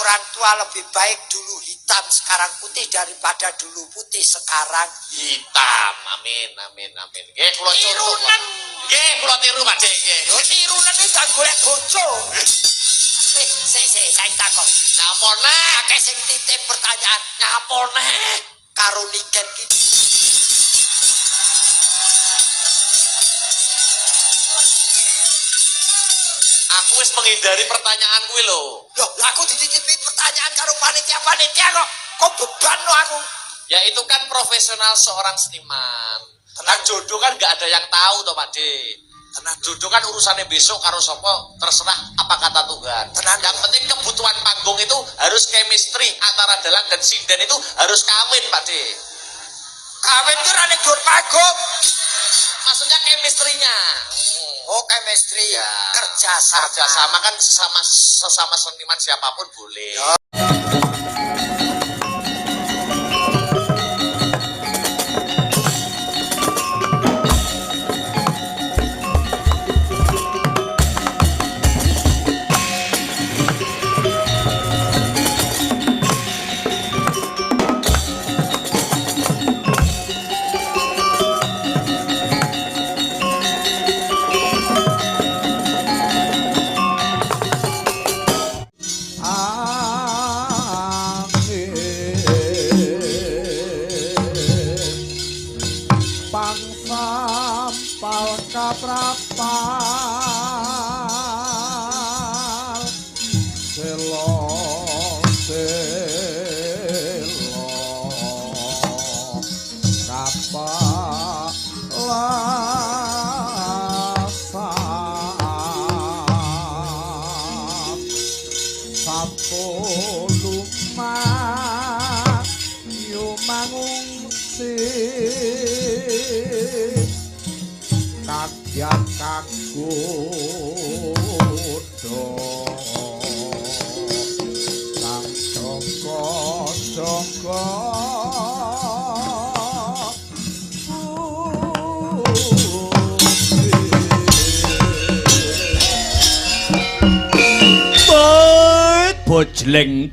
orang tua lebih baik dulu hitam sekarang putih daripada dulu putih sekarang hitam. Amin. Nggih kula tirunan. Nggih kula tiru Pak Dik. Lho tirunan iki gak golek bojo. Saya takon. Napa nek Akeh sing titip pertanyaan. nyapa nek Karo niken ki. aku wis menghindari pertanyaan kuwi lho. Loh, aku dititipi pertanyaan karo panitia kok. Kok beban lo aku? Ya itu kan profesional seorang seniman. Tenang jodoh kan nggak ada yang tahu toh Pak Dik. Tenang jodoh kan urusannya besok karo sopo terserah apa kata Tuhan. Tenang. Yang penting kebutuhan panggung itu harus chemistry antara dalang dan sinden itu harus kawin Pak Dik. Kawin ki ra ning dhuwur panggung. Maksudnya chemistry-nya. Oh, chemistry Ya. kerjasama. Kerjasama kan sesama seniman siapapun boleh. Ya.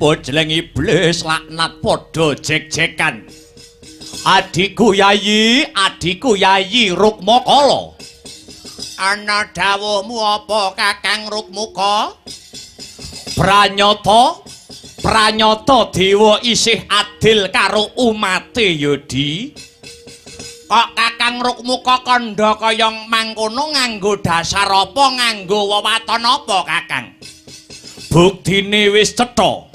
Bojleng iblis laknat padha jek-jekan. Adikku Yayi Rukmakala. Ana dawuhmu apa Kakang Rukmuka? Pranyata dewa isih adil karo umate Yodi. Kok Kakang Rukmuka kandha kaya mangkono nganggo dasar apa nganggo wewaton apa Kakang? Buktine wis cetha.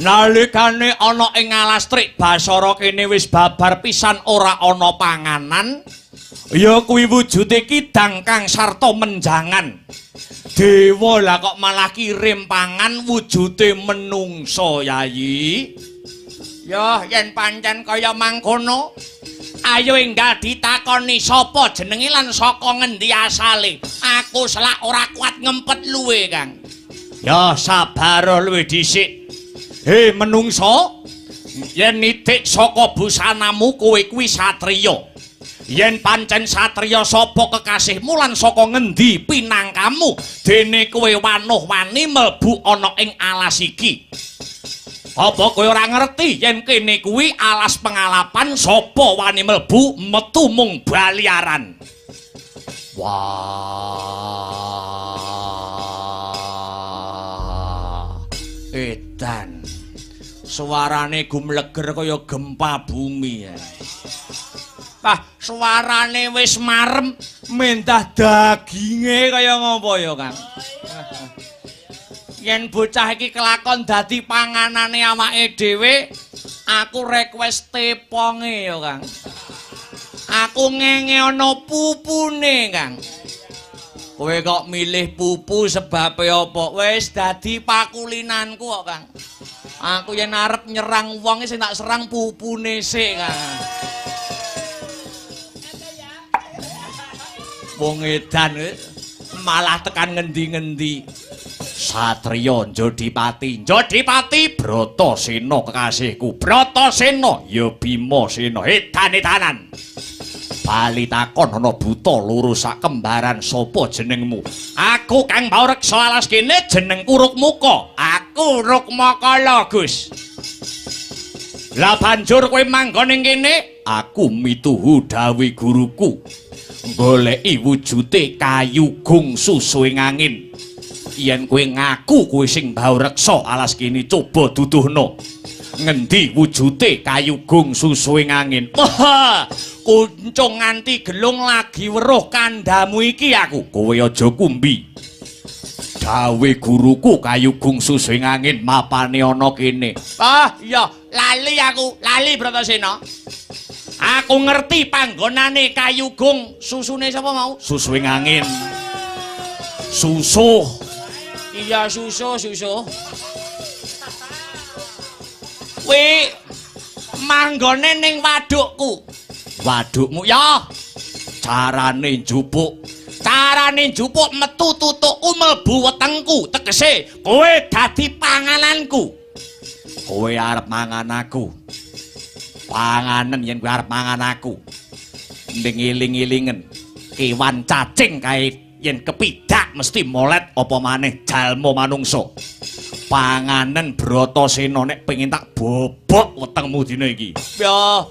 Nalikane ana ing Alastrik Basara kene wis babar pisan ora ana panganan, ya kuwi wujude kidang kang sarta menjangan. Dewa lah kok malah kirim pangan wujude menungso Yayi. Ya yen pancen kaya mangkono, ayo enggal ditakoni sapa jenenge lan saka ngendi asale. Aku selak ora kuat ngempet luwe, Kang. Ya sabar luwih dhisik. Menungso, yen nitik saka busanamu kowe kuwi satriya. Yen pancen satriya sapa kekasihmu lan saka ngendi pinangkamu dene kowe wanuh-wani mlebu ana ing alas iki. Apa kowe ora ngerti yen kene kuwi alas pengalapan sapa wani mlebu metu mung baliaran. Wah. Edan. Suarane gumleger kaya gempa bumi ya. Suarane wis marem mentah daginge kaya ngopo ya, Kang? Yen bocah iki kelakon dadi panganane awake dhewe, aku request teponge ya, Kang. Aku ngenge ana pupune, Kang. Kowe kok milih pupu sebabe apa? Wis dadi pakulinanku kok, Kang. Aku yen arep nyerang wong sing tak serang pupune sik, Kang. Wong edan malah tekan ngendi-ngendi. Satriya Jodipati Bratasena kekasihku. Bratasena ya Bimasena edan-edanan. bali takon ana buta loro sak kembaran sapa jenengmu? Aku Kang Baureksa alas kene jenengku Rukmuka. Aku Rukmakala, Gus. Lah banjur kowe manggon ning kene? Aku mituhu dawuh guruku. Goleki wujute kayu gung susuing angin. Yen kowe ngaku kowe sing Baureksa alas kene coba duduhno. Ngendi wujute kayu gung susuing angin? Wah, kuncung nganti gelung lagi weruh kandhamu iki aku. Kowe aja kumbi. Dawe guruku kayu gung susuing angin mapane ana kene. Ah, iya, lali aku, lali Bratasena. Aku ngerti panggonane kayu gung susune sapa mau? Susuing angin. Susuh. Iya, susuh. Kowe manggone ning wadukku. Wadukmu ya. Carane njupuk metu tutukku mlebu wetengku. Tegese kowe dadi pangananku. Kowe arep mangan aku. Panganen yen kowe arep mangan aku. Ning iling-ilingen kewan cacing kae yen kepidak mesti molet apa maneh jalma manungsa. Panganen Bratasena nek pengin tak bobok wetengmu dina iki. Ya.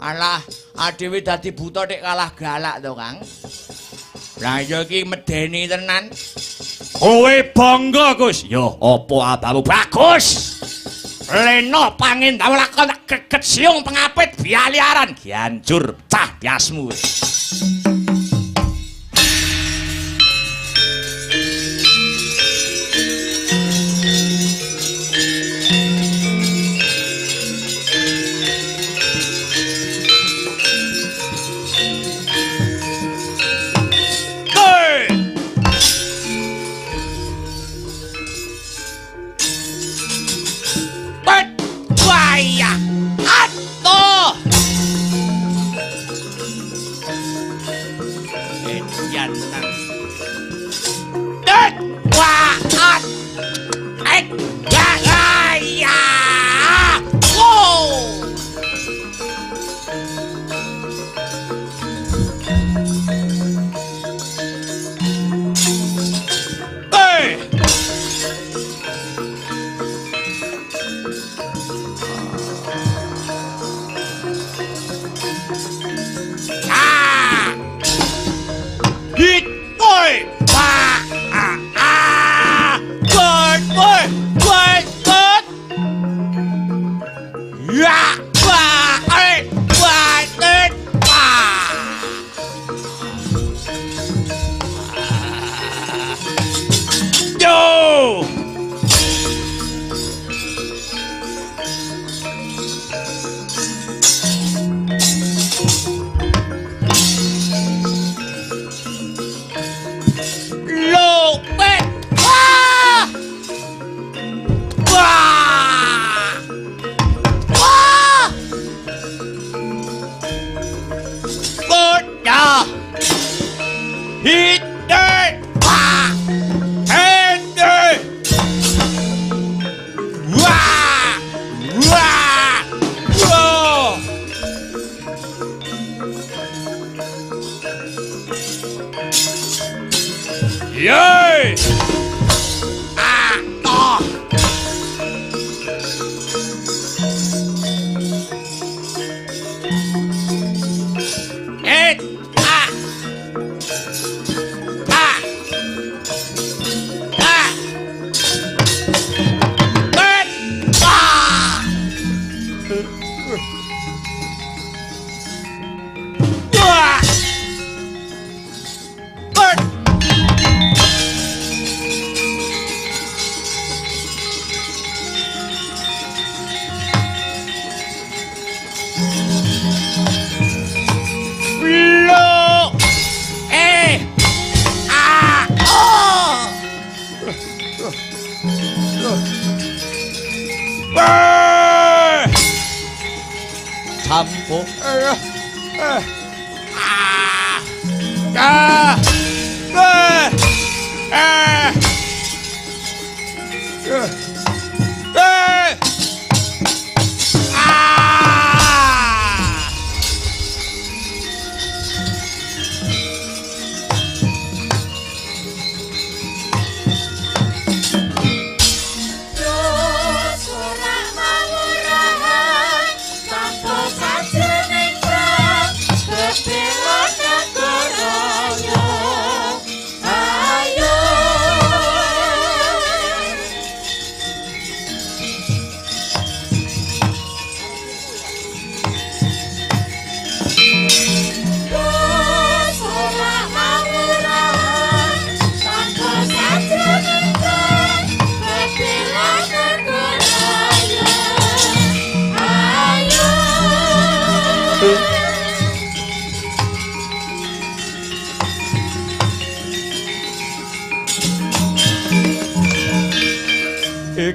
Alah, adewe dadi buta nek kalah galak to, Kang. Lah ya iki medeni tenan. Kowe bangga, Gus. Ya apa abamu bagus. Leno pangin dawa lakon geget siung pengapit bialiaran gianjur cah biasmu.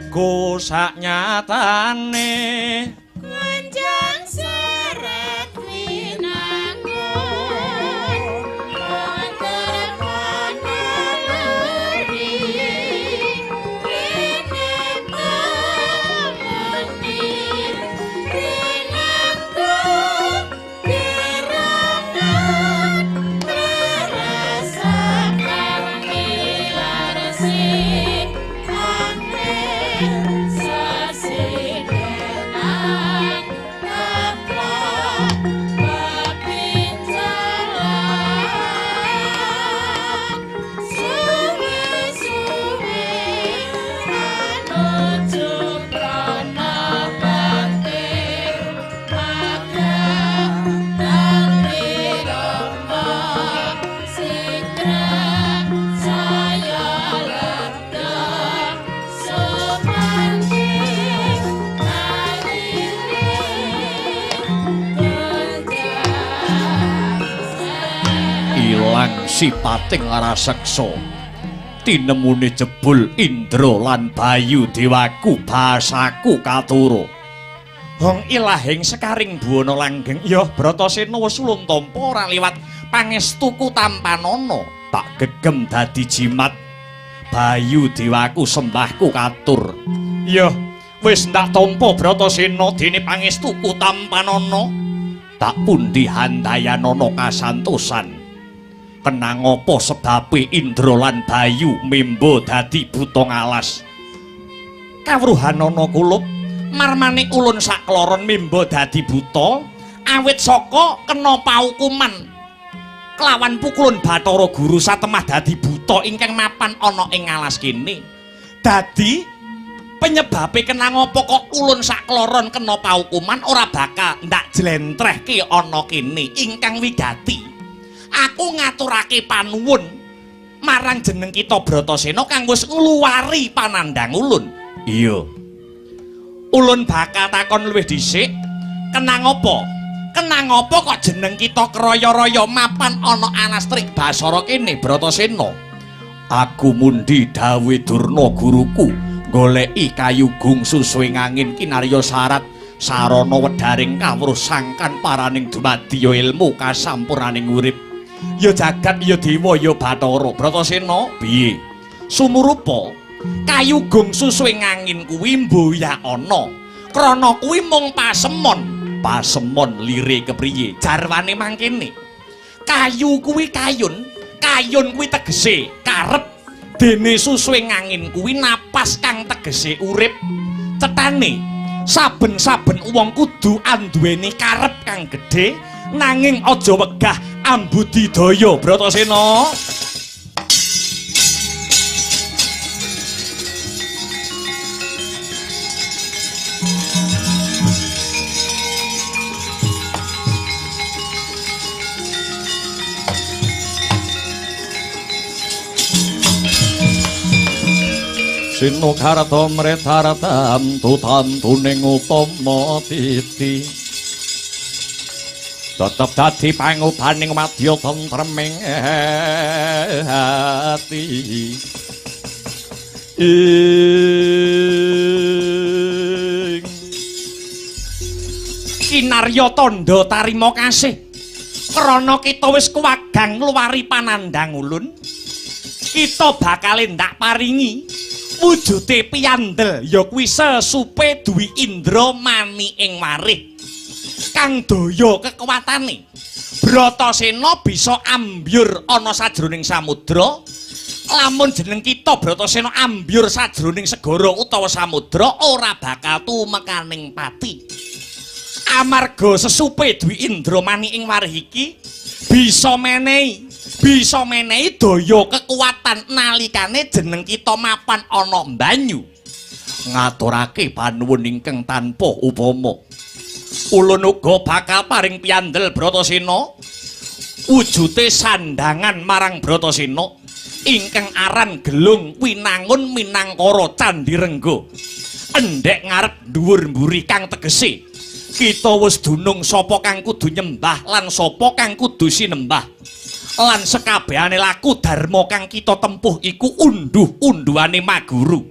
uripku saknyatane kunjang seret winangku konter kono luri rinengku menir rinengku dirangan terasa kamilar sih angin sasidenan tepok pepinjalan suwi-suwi menuju prana bakti magang negeri Rama sigrang saya ledang sumanggi ilang sipating raseksa tinemune jebul Indra lan Bayu Dewaku basaku katuru Hong ilahing sekaring buwana langgeng ya Bratasena wis ulun tampa ora liwat pangestuku tampanana tak gegem dadi jimat Bayu Dewaku sembahku katur ya wis ndak tampa Bratasena dene pangestuku tampanana tak pundi handayanana kasantosan kenang apa sebabe Indra lan Bayu mimba dadi buta ngalas kawruhanana kulup marmane ulun sakloron mimba dadi buta awit saka kena paukuman kelawan pukulun Bathara Guru satemah dadi buta ingkang mapan ana ing alas kene dadi penyebabe kenang apa kok ulun sakloron kena paukuman ora bakal ndak jlentrehke ana kene ingkang wigati aku ngaturake panuwun marang jeneng kita Bratasena kang wis ngluwari panandang ulun. Iya. Ulun bakal takon luwih dhisik, kenang apa? Kenang apa kok jeneng kita kraya-raya mapan ana Anastrik Basara kene Bratasena? Aku mundi dawuh Durna guruku, goleki kayu gungsu suwing angin kinarya sarat sarana wedharing kawruh sangkan paraning dumadi ya ilmu kasampurnaning urip. Ya jagat ya dewa ya Bathara Bratasena piye sumurupa kayu gungsu suwing angin kuwi mboyak ana krana kuwi mung pasemon lire kepriye jarwane mangkene kayu kuwi kayun kuwi tegese karep dene susuing angin kuwi napas kang tegese urip cetane saben-saben wong kudu anduweni karep kang gedhe nanging aja wegah ambudidaya Bratasena. Sinokarta mretaratam tutantuning utama titi tetep dadi pangubaning madya tentreming ati kinarya tandha tarima kasih krana kita wis kuwagang ngluwari panandang ulun kita bakal ndak paringi wujude piyandel ya kuwi sesupe duwi Indra mani ing warih kang daya kekuwatane Bratasena bisa ambyur ana sajroning samudra lamun jeneng kita Bratasena ambyur sajroning segara utawa samudra ora bakal tumekaning pati amarga sesupe duwi Indra mani ing warih iki bisa menehi daya kekuatan nalikane jeneng kita mapan ana banyu ngaturake panuwun ingkang tanpa upama ulun uga bakal paring piyandel Bratasena wujude sandangan marang Bratasena ingkang aran gelung winangun minangkara Candhi Rengga endhek ngarep dhuwur mburi kang tegese kita wis dunung sapa kang kudu nyembah lan sapa kang kudu sinembah lan sekabehane laku dharma kang kita tempuh iku unduh-unduhane maguru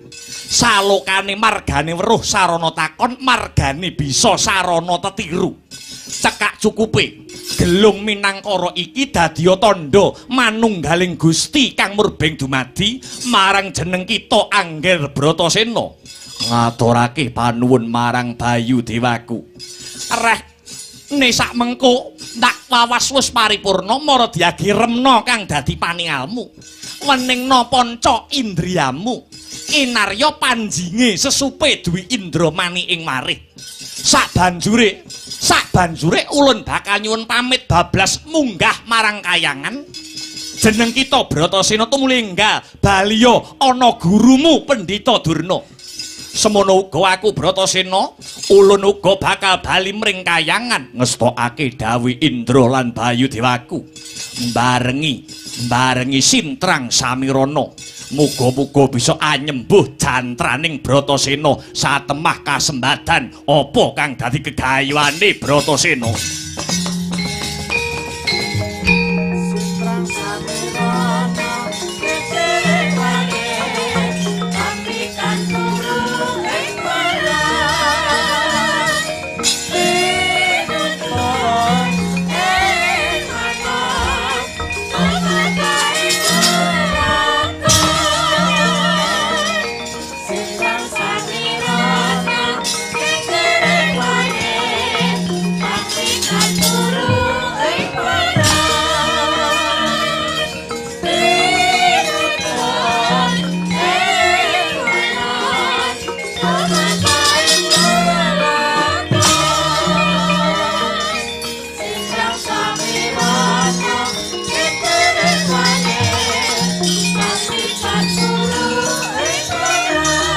Salokane margane weruh sarana takon, margane bisa sarana tetiru. Cekak cukupe gelung minangkara iki dadiya tandha manunggaling Gusti kang murbeng dumadi marang jeneng kita Angger Bratasena. Ngaturake panuwun marang Bayu Dewaku. Reh ne sak mengko ndak wawas wis paripurna mara diagi remna kang dadi paningalmu. Weningna panca indriyamu. Kinarya panjinge sesupe duwi indramani ing marih. Sabanjure ulun bakal nyuwun pamit bablas munggah marang kayangan. Jeneng kita Bratasena tumulinggal baliya ana gurumu Pendhita Durna. Semono uga aku Bratasena ulun uga bakal bali mring kayangan ngestokake dawuh Indra lan Bayu Dewaku. Barengi sintrang samirana. Muga-muga bisa anyembuh jantraning Bratasena satemah kasembadan apa kang dadi gegayuhane Bratasena. Sintrang samirana kecerewane kami kan turu ing barang pinutong ing anak amakai neraka. Sintrang samirana kecerewane kami kan turu ing barang pinutong ing anak amakai neraka. Sintrang samirana kecerewane kami kan turu ing barang pinutong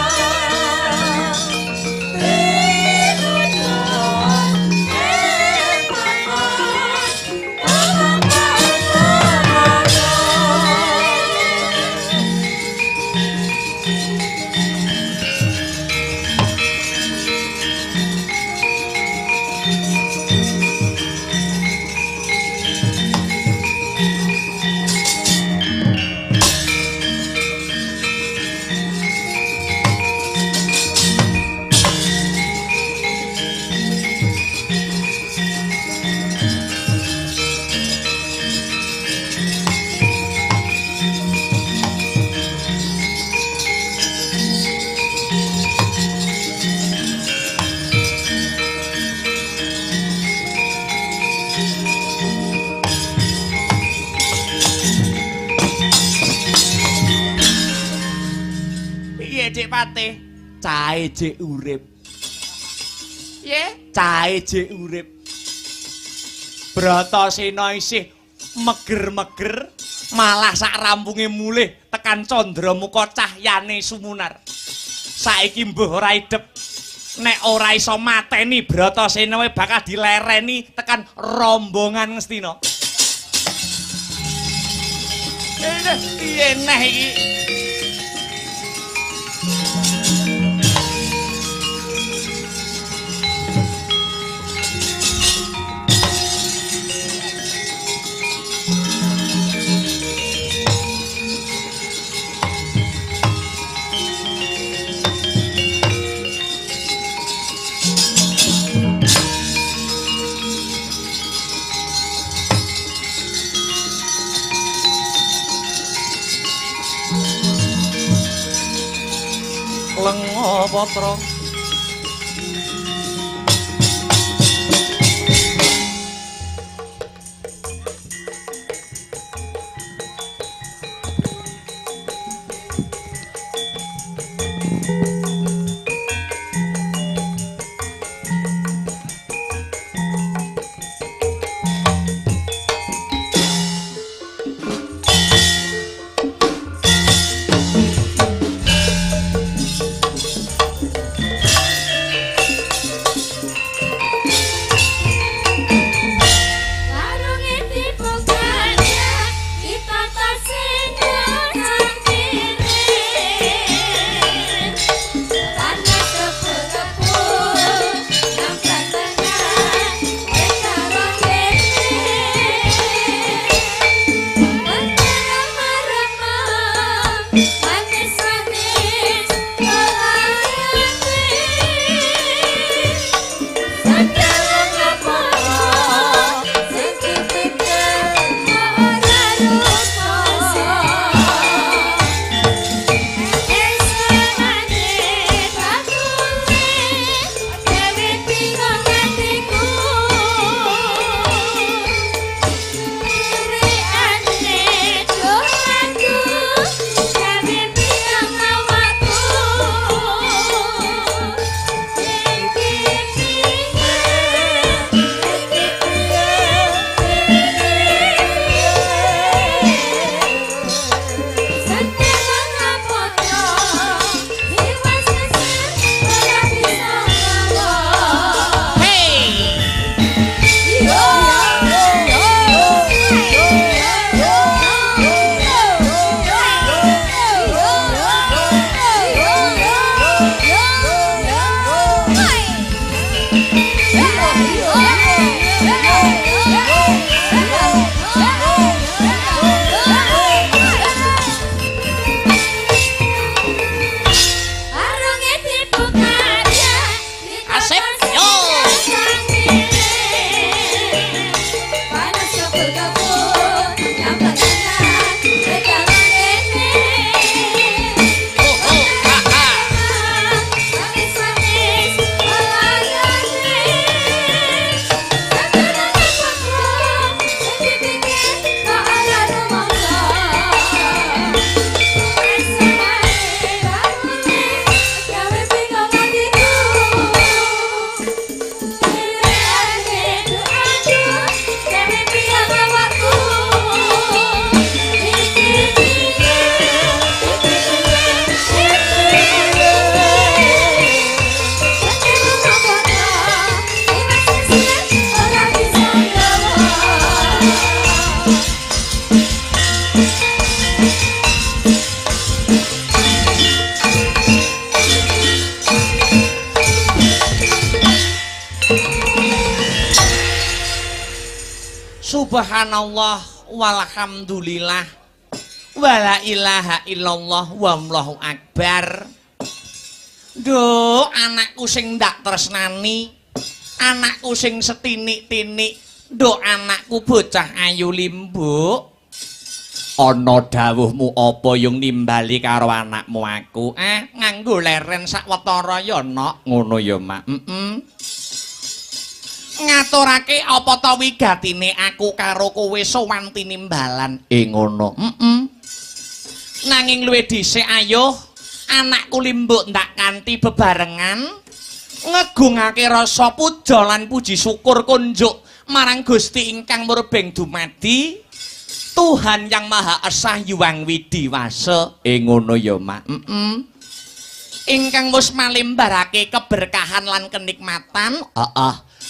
ing anak Piye Dik Patih? Cahe jek urip. Piye? Cahe jek urip. Bratasena isih meger-meger, malah sak rampunge mulih tekan candramuka cahyane sumunar. Saiki mbuh ora idep. Nek ora iso mateni Bratasena wae bakal dilereni tekan rombongan Ngastina. Piye neh iki? Lenga patra Subhanallah walhamdulillah wala ilaha illallah wallahu akbar. Duh, anakku sing ndak tresnani, anakku sing setinik-tinik, duh anakku bocah ayu limbuk. Ana dawuhmu apa yung nimbali karo anakmu aku? Nganggo leren sawetara ya nok, ngono ya mak. Ngaturake apa ta wigatine aku karo kowe sowan tinimbalan? Ngono. Nanging luwih dhisik ayo anakku limbuk ndak kanthi bebarengan ngegungake rasa puja lan puji syukur kunjuk marang Gusti ingkang murbeng dumadi Tuhan yang Maha Esa Hyang Widiwasa. Ngono ya mak. Ingkang wis malimbarake keberkahan lan kenikmatan.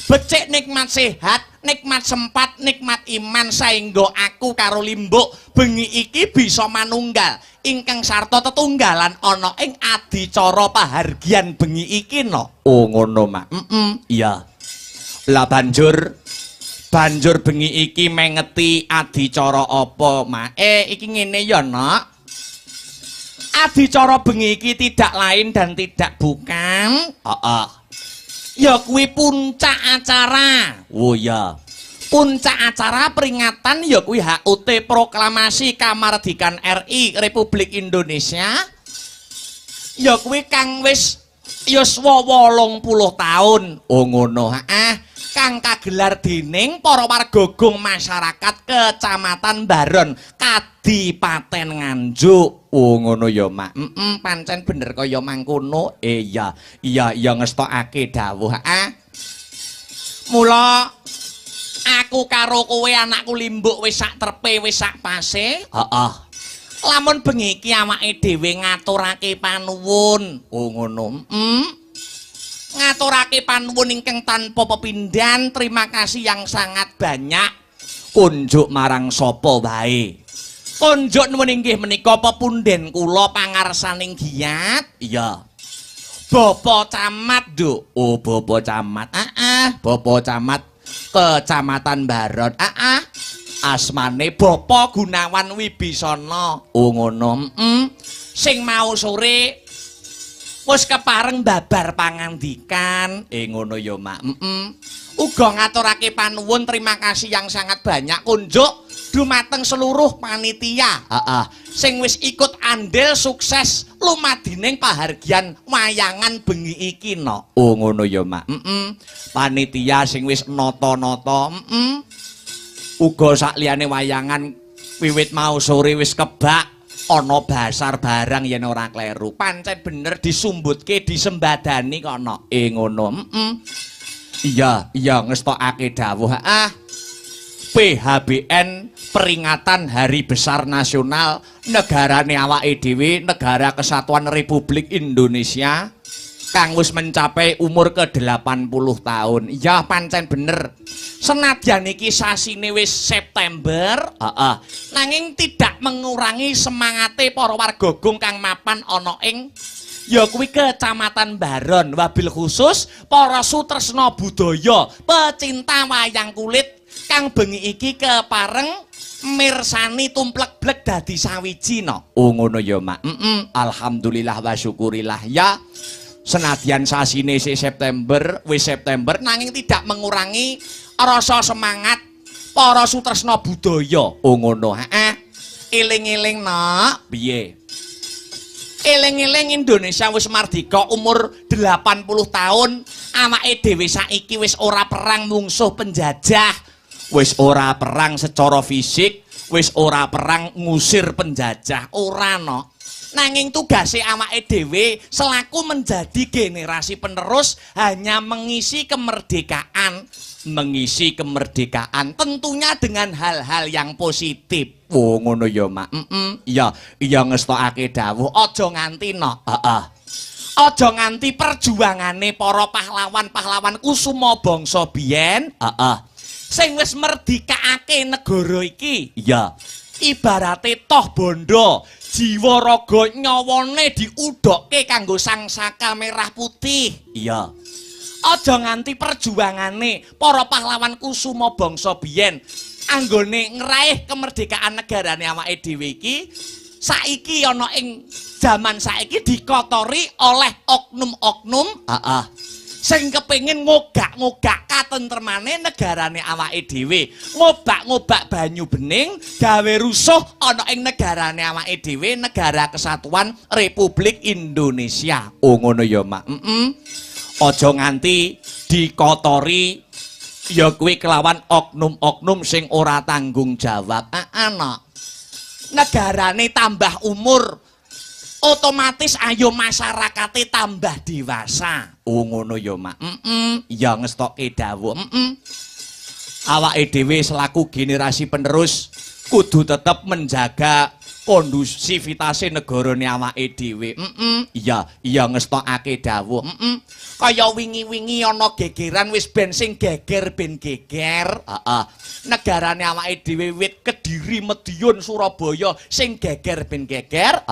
Becik nikmat sehat, nikmat sempat, nikmat iman saengga aku karo limbuk bengi iki bisa manunggal ingkang sarta tetunggalan ana ing adicara pahargyan bengi iki no. Oh ngono mak. Iya. Lah banjur bengi iki mengeti adicara apa mak? Iki ngene ya nok. Adicara bengi iki tidak lain dan tidak bukan. Ya kuwi puncak acara. Oh ya. Puncak acara peringatan ya kuwi HUT Proklamasi Kamardikan RI Republik Indonesia. Ya kuwi kang wis yuswa 80 taun. Oh ngono. Kang kagelar dening para wargagung masyarakat Kecamatan Baron, Kadipaten Nganjuk. Oh ngono ya mak. Pancen bener kaya mangkono. Iya ngestokake dawuh. Mula aku karo kowe anakku limbuk wis sak trepe wis sak pase. Lamun bengi iki awake dhewe ngaturake panuwun. Oh ngono. Ngaturake panuwun ingkang tanpa pepindhan, terima kasih yang sangat banyak kunjuk marang sapa wae. Kunjuk nuwun inggih menika pepunden kula pangarsaning giyat. Iya. Bapak Camat, Nduk. Oh, Bapak Camat. Bapak Camat Kecamatan Baron. Asmane Bapak Gunawan Wibisana. Oh ngono. Sing mau sore wis kepareng babar pangandikan. Ngono ya mak. Uga ngaturake panuwun terima kasih yang sangat banyak kunjuk dumateng seluruh panitia sing wis ikut andil sukses lumadining pahargyan wayangan bengi iki no. Oh ngono ya mak. Panitia sing wis nata-nata. Uga sakliyane wayangan wiwit mau sore wis kebak ana basar barang yen ora kleru. Pancen bener disumbutke disembadani kono. Ngono. Iya ngestokake dawuh. PHBN peringatan Hari Besar Nasional negarane awake dhewe, Negara Kesatuan Republik Indonesia kang wis mencapai umur ke-80 tahun. Ya pancen bener. Senadyan iki sasine wis September, nanging tidak mengurangi semangate para wargagung kang mapan ana ing ya kuwi Kecamatan Baron, wabil khusus para sutresna budaya, pecinta wayang kulit kang bengi iki kepareng mirsani tumplek-blek dadi sawiji no. Oh ngono ya mak. Alhamdulillah wa syukurillah ya. Senadyan sasine September, wis September nanging tidak mengurangi rasa semangat para sutresna budaya. Oh ngono. Eling-eling nak, piye? Eling-eling Indonesia wis mardika umur 80 tahun, awake dhewe saiki wis ora perang mungsuh penjajah, wis ora perang secara fisik, wis ora perang ngusir penjajah, ora no. Nanging tugase awake dhewe selaku menjadi generasi penerus hanya mengisi kemerdekaan tentunya dengan hal-hal yang positif. Oh ngono ya mak. Iya ngestokake dawuh aja nganti no. Aja nganti perjuangane para pahlawan-pahlawan kusuma bangsa biyen sing wis merdikake negara iki. Iya. Ibarate toh bondo jiwa raga nyawane diudhokke kanggo Sang Saka Merah Putih. Iya. Aja nganti perjuangane para pahlawan kusuma bangsa biyen anggone ngraih kemerdekaan negarane awake dhewe iki saiki ana ing jaman saiki dikotori oleh oknum-oknum sing kepengin ngogak-ngogak katentremane negarane awake dhewe, ngobak-ngobak banyu bening gawe rusuh ana ing negarane awake dhewe, Negara Kesatuan Republik Indonesia. Oh ngono ya, Mak. Aja nganti dikotori ya kuwi kelawan oknum-oknum sing ora tanggung jawab. Ana negarane tambah umur otomatis ayo masyarakate tambah dewasa. Oh ngono ya, Mak. Ya ngestokke dawuh. Awake dhewe selaku generasi penerus kudu tetep menjaga kondusivitasé negarane awake dhewe. Iya ngestokake dawuh. Kaya wingi-wingi ana gegeran wis ben sing geger ben geger. Negarane awake dhewe wit Kediri, Madiun, Surabaya sing geger ben geger.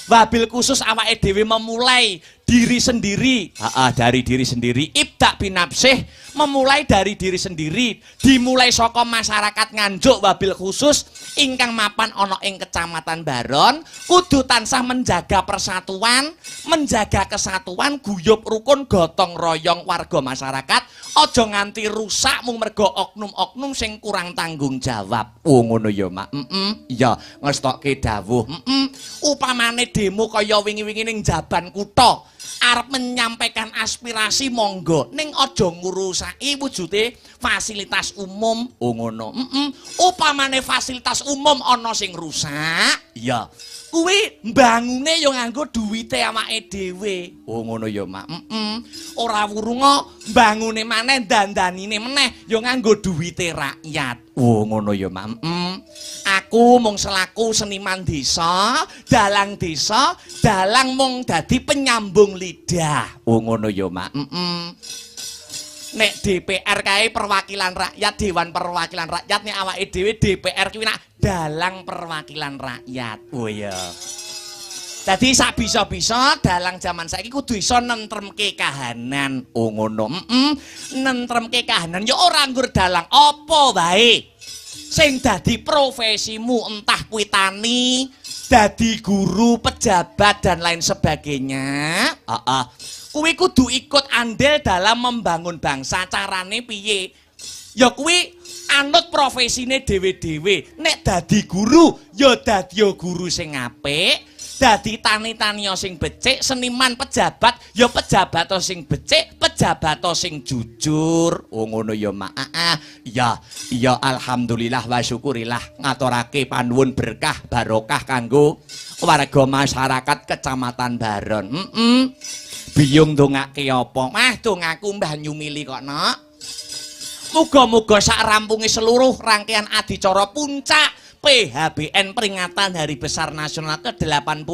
Wabil khusus awake dhewe memulai diri sendiri. Dari diri sendiri. Ibda binafsih memulai dari diri sendiri. Dimulai saka masyarakat Nganjuk wabil khusus ingkang mapan ana ing Kecamatan Baron kudu tansah menjaga persatuan, menjaga kesatuan, guyub rukun, gotong royong warga masyarakat. Aja nganti rusak mung mergo oknum-oknum sing kurang tanggung jawab. Oh ngono ya, Mak. Ya ngestokke dawuh. Upamane demo kaya wingi-wingi ning Jaban Kutha arep menyampaikan aspirasi monggo ning aja ngurusake wujude fasilitas umum. Oh ngono. Upamane fasilitas umum ana sing rusak, ya kuwi mbangune ya nganggo duwite awake dhewe. Oh ngono ya, Mak. Ora wurunga mbangune maneh dandanine meneh ya nganggo duwite rakyat. Oh ngono ya, Mak. Aku mung selaku seniman desa, dalang mung dadi penyambung lidah. Oh ngono ya, Mak. Nek DPR kae perwakilan rakyat, Dewan Perwakilan Rakyat, nek awake dhewe DPR kuwi nak dalang perwakilan rakyat. Oh ya. Dadi sak bisa-bisa dalang jaman saiki kudu iso nentremke kahanan. Oh ngono. Nentremke kahanan ya ora nggur dalang apa wae. Sing dadi profesimu entah kuwi tani, dadi guru, pejabat dan lain sebagainya. Kuwi kudu ikut andil dalam membangun bangsa. Carane piye? Ya kuwi anut profesine dhewe-dhewe. Nek dadi guru, ya dadi guru sing apik. Dadi tani-tani sing becik, seniman pejabat, ya pejabat sing becik, pejabat sing jujur. Oh ngono ya, Mak. Ya alhamdulillah wa syukurillah ngaturake panuwun berkah barokah kanggo warga masyarakat Kecamatan Baron. Biyung ndongake apa? Mah dongaku Mbah Nyumili kok, Nak. Muga-muga sak rampunge seluruh rangkaian adicara puncak PHBN peringatan Hari Besar Nasional ke-80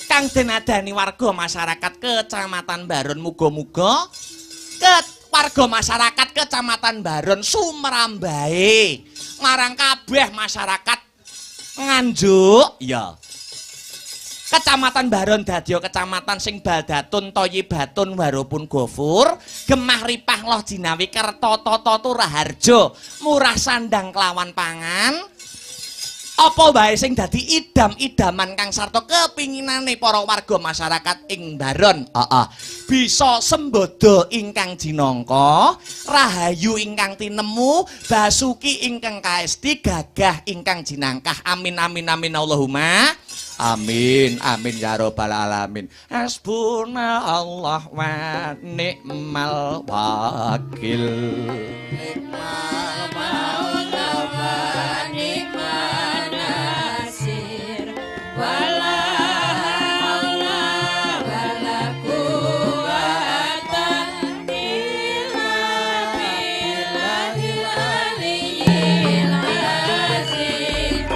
kang denadani warga masyarakat Kecamatan Baron, muga-muga warga masyarakat Kecamatan Baron sumrambahe marang kabeh masyarakat Nganjuk. Ya. Kecamatan Baron dadi kecamatan sing baldatun thayyibatun warupun gofur, gemah ripah loh jinawi kerta tata turaharja, murah sandang kelawan pangan. Apa wae sing dadi idam-idaman kang sarta kepinginane para warga masyarakat ing Baron. Bisa sembodo ingkang jinangka, rahayu ingkang tinemu, basuki ingkang kaesti, gagah ingkang jinangkah. Amin amin amin Allahumma. Amin amin ya rabbal alamin. Hasbunallah wa ni'mal wakil. Ni'mal maula wa ni'man nasir. Wala haula wala quwwata illa billahil aliyyil azim.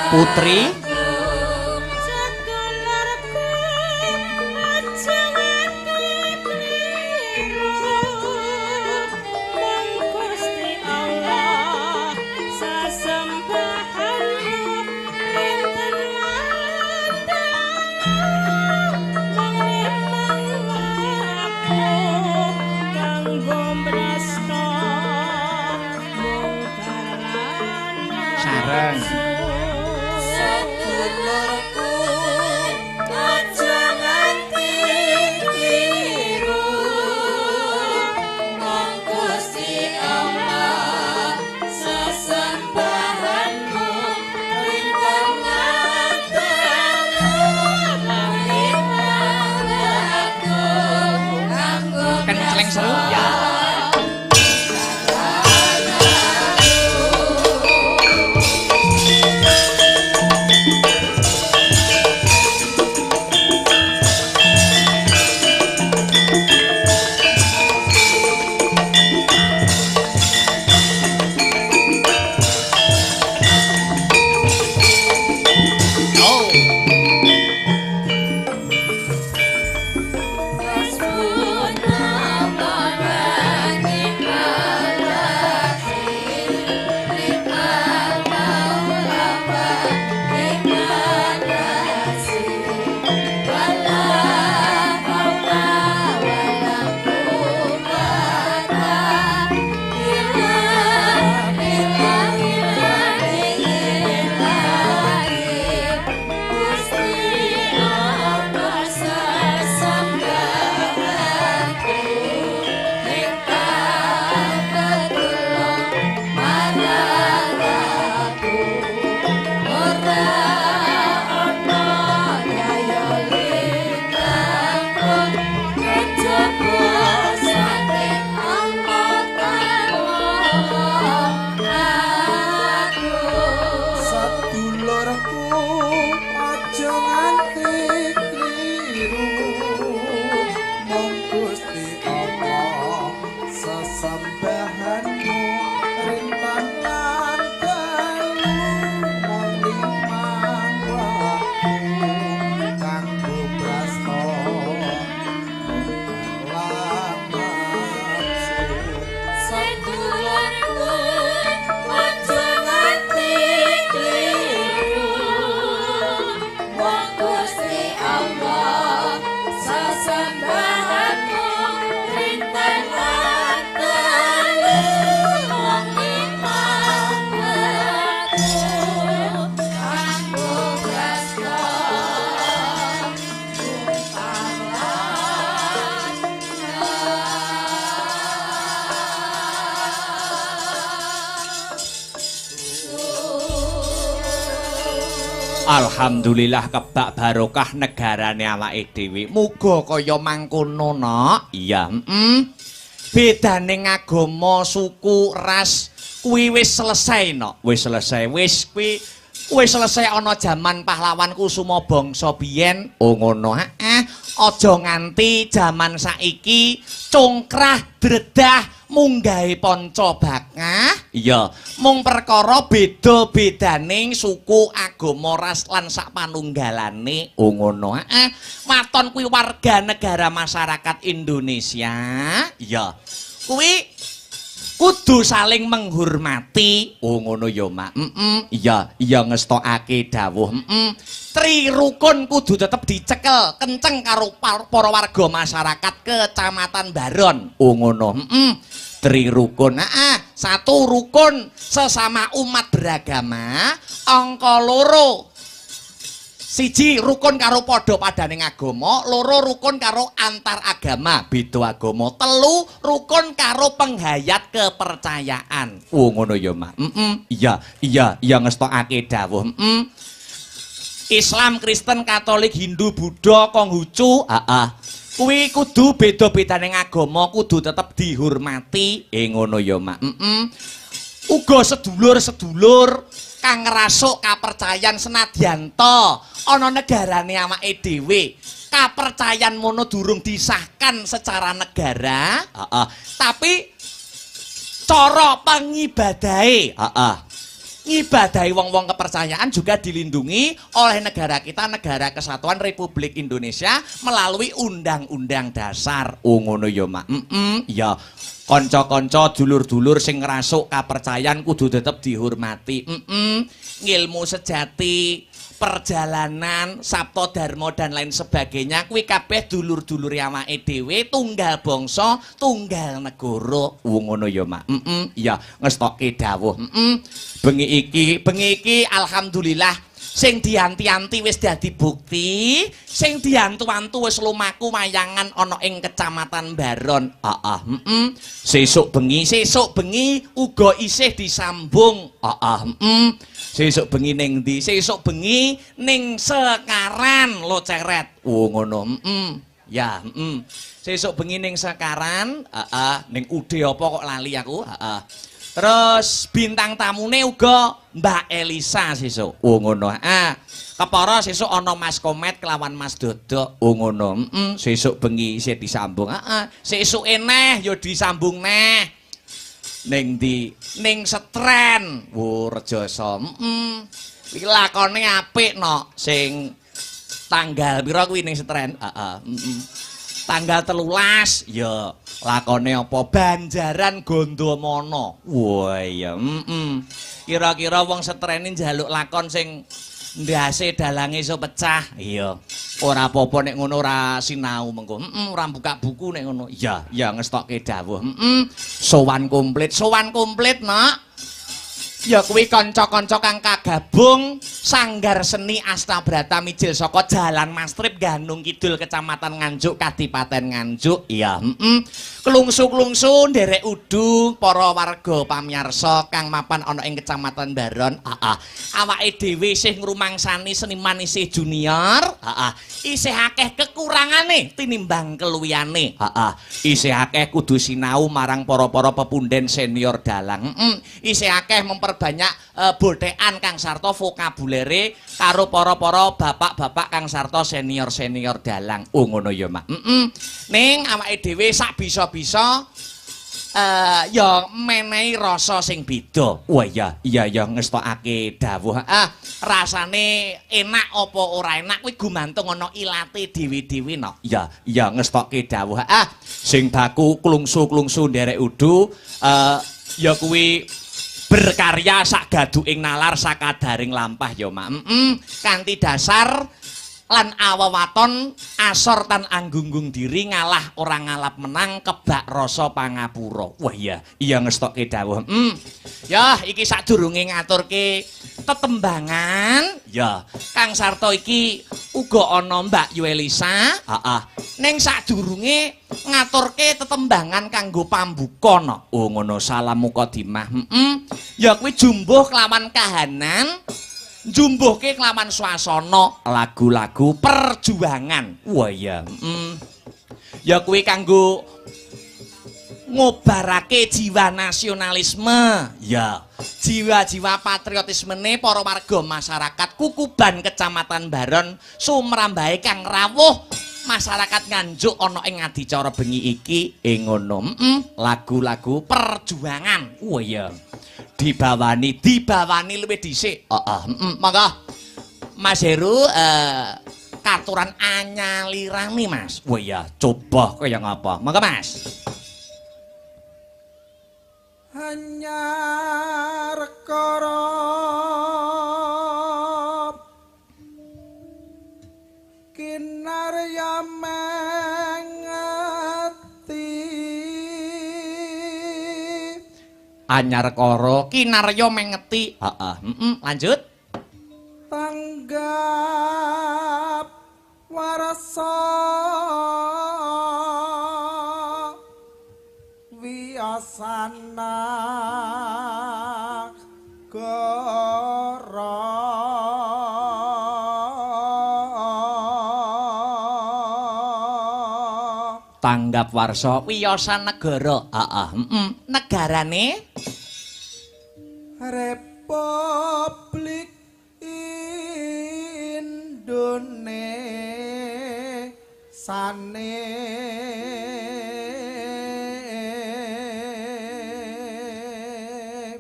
Putri sareng. Sedulurku aja nganti kliru, mong Gusti Allah sesembahanmu rintangan Kenceleng seru ya. Alhamdulillah kebak barokah negarane awake dhewe. Muga kaya mangkono, Nok. Iya, bedane agama, suku, ras kuwi wis selesai, Nok. Wis selesai. Wis kuwi selesai ana jaman pahlawan kusuma bangsa biyen. Oh ngono, aja nganti jaman saiki congkrah dredah munggahe panca bakah. Iya, mung perkara beda-bedaning suku, agama, ras lan sak panunggalane. Oh ngono. Waton kuwi warga negara masyarakat Indonesia. Iya. Kuwi kudu saling menghormati. Oh ngono ya, Mak. Iya ngestokake dawuh. Tri rukun kudu tetep dicekel kenceng karo para warga masyarakat Kecamatan Baron. Oh ngono. Tri rukun. Satu rukun sesama umat beragama. Angka loro. Siji rukun karo padha padaning agama, loro rukun karo antar agama, beda agama, telu rukun karo penghayat kepercayaan. Oh ngono ya, Mak. Iya ngestokake dawuh. Islam, Kristen, Katolik, Hindu, Buddha, Konghucu, kuwi kudu beda-bedaning agama kudu tetep dihormati. Ngono ya, Mak. Uga sedulur-sedulur kang ngrasuk kapercayan senadyan to ana negarane awake dhewe. Kapercayan mono durung disahkan secara negara, tapi cara pengibadahe, ngibadahi wong-wong kepercayaan juga dilindungi oleh negara kita, Negara Kesatuan Republik Indonesia melalui Undang-Undang Dasar. Oh ngono ya, Mak. Ya, kanca-kanca dulur-dulur sing ngrasuk kapercayaan kudu tetep dihormati. Ngilmu sejati, perjalanan, Sabto Darmo dan lain sebagainya kuwi kabeh dulur-dulur awake dhewe, tunggal bangsa, tunggal negara. Ngono ya, Mak. Ya, ngestokke dawuh. Bengi iki alhamdulillah sing dianti-anti wis dadi bukti, sing diantu-antu wis lumaku mayangan ana ing Kecamatan Baron. Sesuk bengi uga isih disambung. Sesuk bengi ning ndi? Sesuk bengi ning Sekaran lo Ceret. Ngono. Ya, Sesuk bengi ning Sekaran, ning Ude apa kok lali aku? Terus bintang tamune uga Mbak Elisa sesuk. Ngono. Kepara sesuk ana Mas Komet kelawan Mas Dodok. Ngono. Sesuk bengi isih disambung. Sesuke neh ya disambung neh. Ning ndi? Ning Setren. Rejoso. Iki lakone apik no. Sing tanggal pira kuwi ning Setren? Tanggal 13 ya lakone apa? Banjaran Gondomana. Wah iya. Kira-kira wong Setrene njaluk lakon sing ndase dalange iso pecah. Iya. Ora apa-apa nek ngono ora sinau mengko. Ora buka buku nek ngono. Iya, ya ngestokke dawuh. Sowan komplit, Nak. Ya kuwi kanca-kanca kang kagabung Sanggar Seni Astabrata mijil saka Jalan Mastrip Gandung Kidul Kecamatan Nganjuk Kadipaten Nganjuk. Iya, klungsu-klungsu nderek udu para warga pamiyarsa kang mapan ana ing Kecamatan Baron. Awake dhewe isih ngrumangsani seniman isih junior. Isih akeh kekurangane tinimbang keluwihane. Isih akeh kudu sinau marang para-para pepunden senior dalang. Isih akeh banyak bothekan kang sarta vokabulere karo para-para bapak-bapak kang sarta senior-senior dalang. Ngono ya, Mak. Ning awake dhewe sak bisa-bisa ya menehi rasa sing beda. Wah iya ngestokake dawuh. Rasane enak apa ora enak kuwi gumantung ana ilate dhewe-dhewe no. Ya ngestokke dawuh. Sing baku klungsu-klungsu nderek udu ya kuwi berkarya sak gaduking nalar sakadaring lampah ya, Mak. Kanthi dasar lan awewaton asor tan anggunggung diri ngalah ora ngalap menang kebak rasa pangapura. Wah iya ngestokke dawuh. Ya iki sadurunge ngaturke tetembangan ya kang sarta iki uga ana Mbak Yuelisa. Ning sadurunge ngaturke tetembangan kanggo pambuka no. Ngono salam mukadimah. Ya kuwi jumbuh kelawan kahanan, jumbuhke kelawan swasana lagu-lagu perjuangan. Wah iya. Ya kuwi kanggo ngobarake jiwa nasionalisme. Ya, jiwa-jiwa patriotismene para warga masyarakat Kukuban Kecamatan Baron sumrambahe kang rawuh masyarakat Nganjuk ana ing adicara bengi iki. Ngono. Lagu-lagu perjuangan. Wah iya. Dibawani luwih dhisik. Mangga Mas Heru katuran anyalirani, Mas. Wah iya, coba kaya ngapa? Mangga, Mas. Hanyar kara kinarya mengeti Anyar kara kinarya mengeti. Lanjut. Tanggap warasa wiasana goro tanggap warsa wiyasa negara. Negarane Republik Indonesia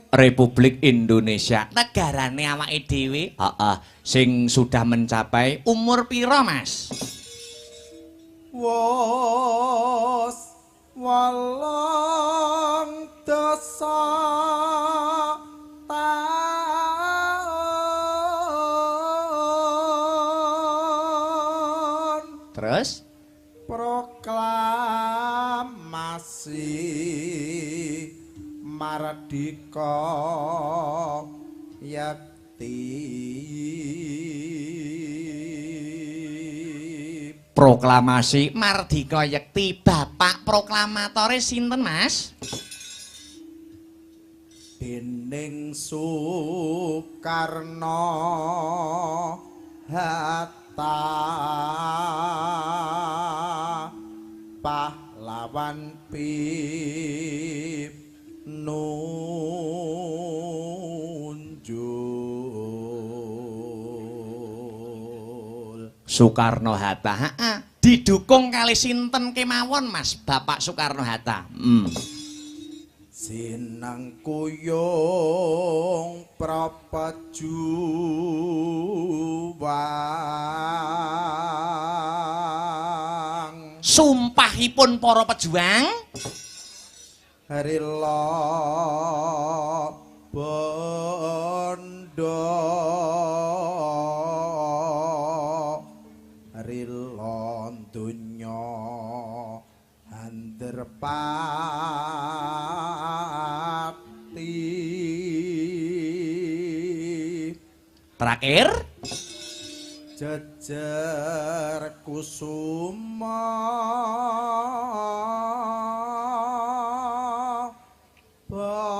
Republik Indonesia. Negarane awake dhewe. Sing sudah mencapai umur pira, Mas? Wos walong dosa mardika yakti proklamasi mardika yekti bapak proklamatore sinten Mas? Dening Soekarno Hatta pahlawan nunjul Soekarno Hatta didukung kali sinten kemawon Mas Bapak Soekarno Hatta Sinang kuyung prapejuang sumpahipun para pejuang rila bondo rila donya handerpati terakhir jejer kusuma bangsa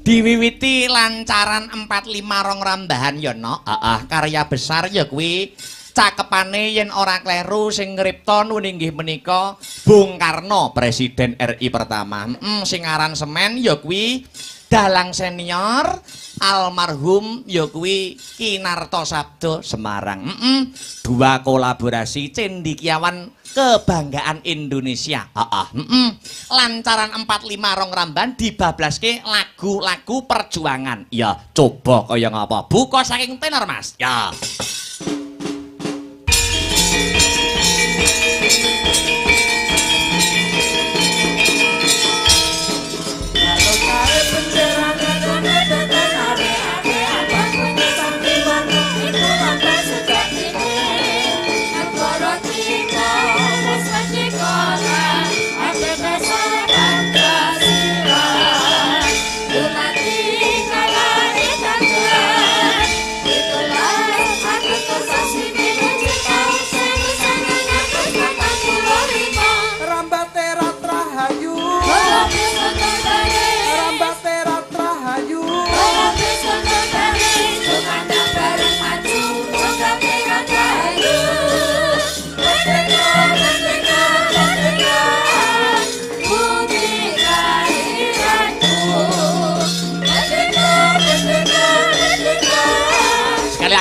diwiwiti lancaran 45 rong rambahan ya no karya besar ya kuwi cakepane yen ora kleru sing ngripta inggih menika Bung Karno Presiden RI pertama sing aran semen ya kuwi dalang senior almarhum ya kuwi Kinarto Sabdo Semarang dua kolaborasi cendikiawan kebanggaan Indonesia lancaran 45 rong ramban dibablaske lagu-lagu perjuangan ya coba kaya ngapa buka saking tenor Mas ya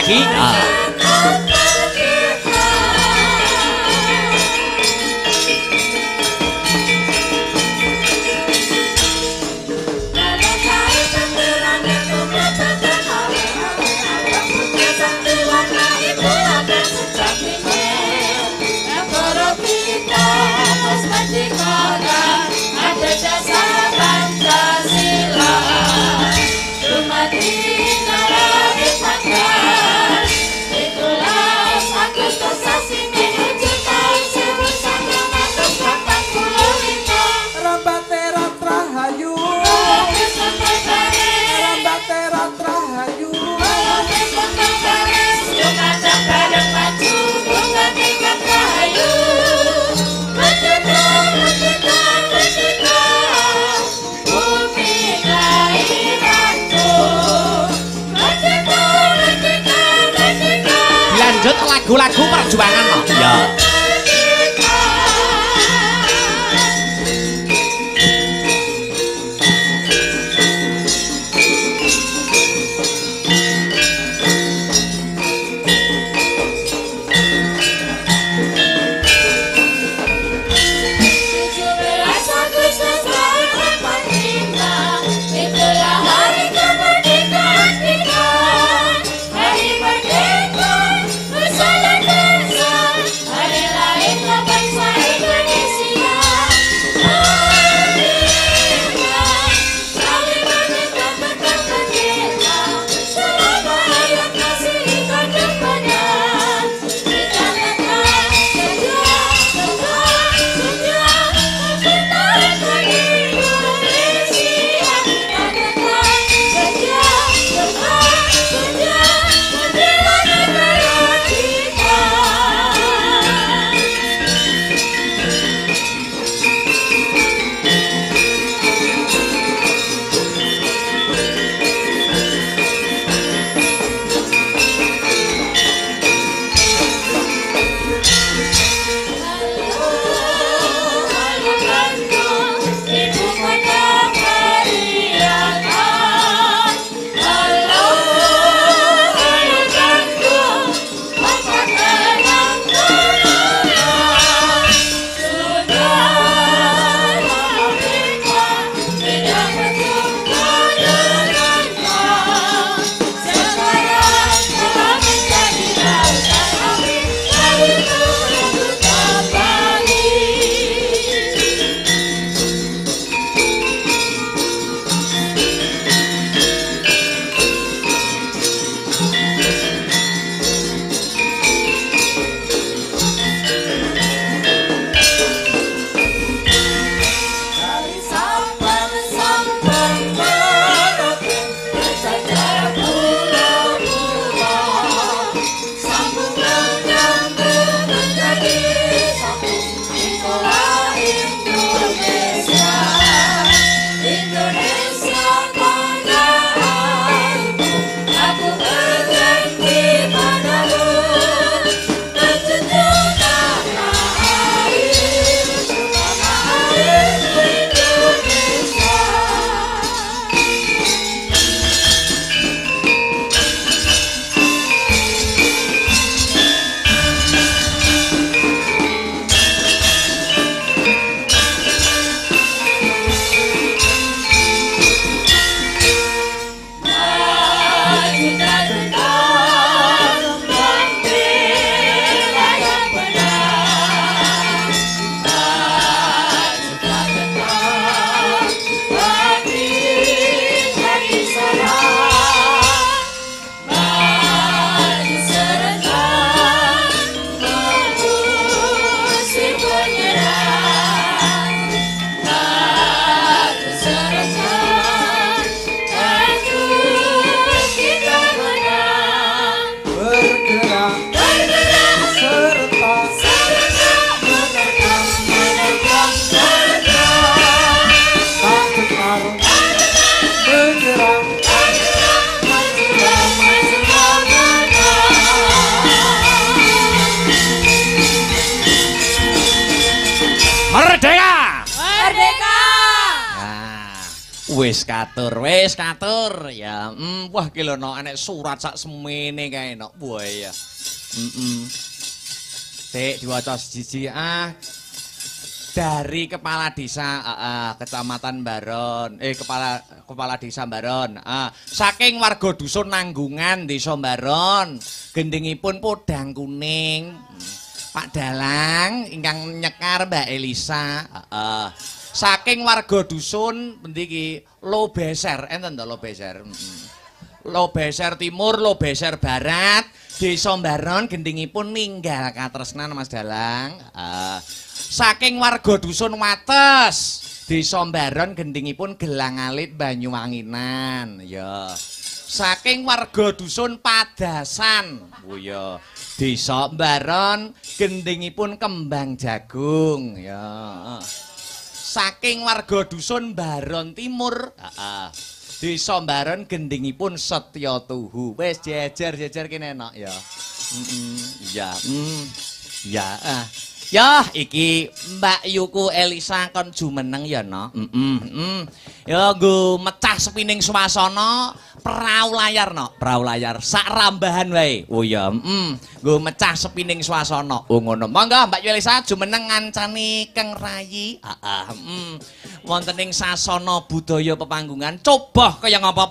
lagi Wis katur. Ya, wah ki lho no enek surat sak semene kae no. Wah ya. Sik diwaca siji dari kepala desa Kecamatan Baron kepala desa Baron saking warga dusun Nanggungan desa Baron gendhingipun podang kuning Pak Dalang ingkang nyekar Mbak Elisa saking warga dusun pundi iki Lobeser enten to Lobeser Lobeser Timur Lobeser Barat desa Baron gendhingipun ninggal katresnan Mas Dalang saking warga dusun Wates desa Baron gendhingipun Gelang Alit Banyuwanginan ya saking warga dusun Padasan oh ya desa Baron gendhingipun Kembang Jagung ya saking warga dusun Baron Timur desa Baron gendhingipun Setya Tuhu wis jejer kene enak ya ya iki Mbak Yuku Elisa kon jumeneng ya no ya nggo mecah sepining swasana prau layar sak rambahan wae oh ya nggo mecah sepining swasana oh ngono monggo Mbak Yuku Elisa jumeneng ngancani Keng Rayi wonten ing sasana budaya pepanggungan coba kaya ngapa